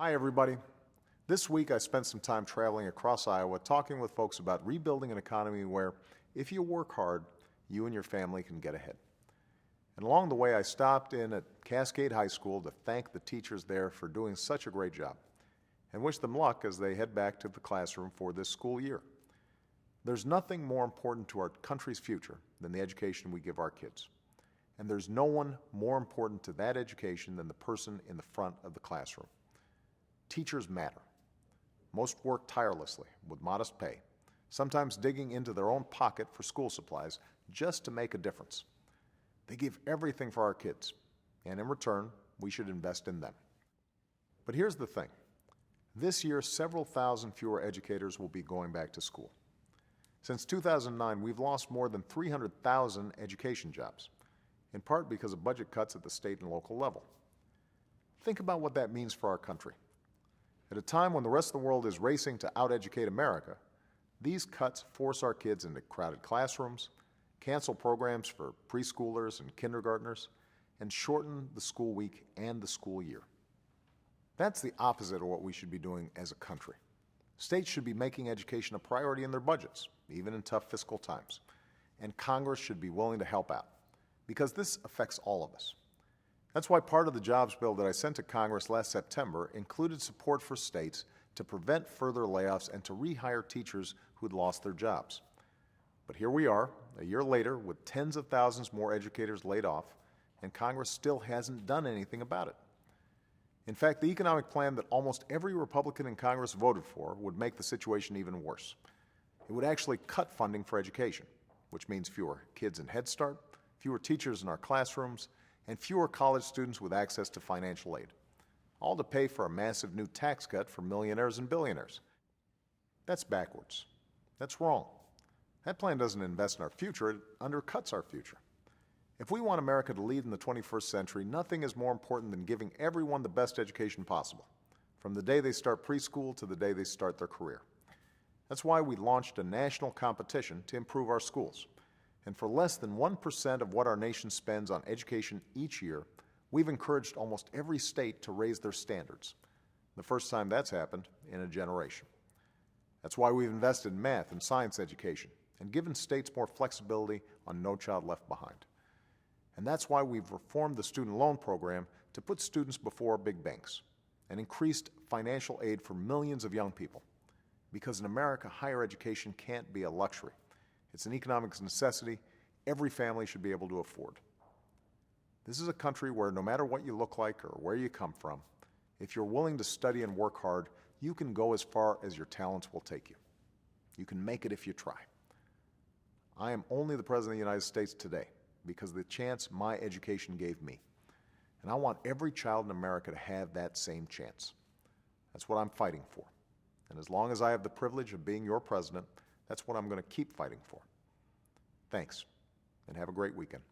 Hi, everybody. This week I spent some time traveling across Iowa talking with folks about rebuilding an economy where, if you work hard, you and your family can get ahead. And along the way, I stopped in at Cascade High School to thank the teachers there for doing such a great job and wish them luck as they head back to the classroom for this school year. There's nothing more important to our country's future than the education we give our kids. And there's no one more important to that education than the person in the front of the classroom. Teachers matter. Most work tirelessly with modest pay, sometimes digging into their own pocket for school supplies just to make a difference. They give everything for our kids, and in return, we should invest in them. But here's the thing. This year, several thousand fewer educators will be going back to school. Since 2009, we've lost more than 300,000 education jobs, in part because of budget cuts at the state and local level. Think about what that means for our country. At a time when the rest of the world is racing to out-educate America, these cuts force our kids into crowded classrooms, cancel programs for preschoolers and kindergartners, and shorten the school week and the school year. That's the opposite of what we should be doing as a country. States should be making education a priority in their budgets, even in tough fiscal times. And Congress should be willing to help out, because this affects all of us. That's why part of the jobs bill that I sent to Congress last September included support for states to prevent further layoffs and to rehire teachers who'd lost their jobs. But here we are, a year later, with tens of thousands more educators laid off, and Congress still hasn't done anything about it. In fact, the economic plan that almost every Republican in Congress voted for would make the situation even worse. It would actually cut funding for education, which means fewer kids in Head Start, fewer teachers in our classrooms, and fewer college students with access to financial aid, all to pay for a massive new tax cut for millionaires and billionaires. That's backwards. That's wrong. That plan doesn't invest in our future, it undercuts our future. If we want America to lead in the 21st century, nothing is more important than giving everyone the best education possible, from the day they start preschool to the day they start their career. That's why we launched a national competition to improve our schools. And for less than 1% of what our nation spends on education each year, we've encouraged almost every state to raise their standards. The first time that's happened in a generation. That's why we've invested in math and science education and given states more flexibility on No Child Left Behind. And that's why we've reformed the student loan program to put students before big banks and increased financial aid for millions of young people. Because in America, higher education can't be a luxury. It's an economic necessity every family should be able to afford. This is a country where no matter what you look like or where you come from, if you're willing to study and work hard, you can go as far as your talents will take you. You can make it if you try. I am only the President of the United States today because of the chance my education gave me. And I want every child in America to have that same chance. That's what I'm fighting for. And as long as I have the privilege of being your president, that's what I'm going to keep fighting for. Thanks, and have a great weekend.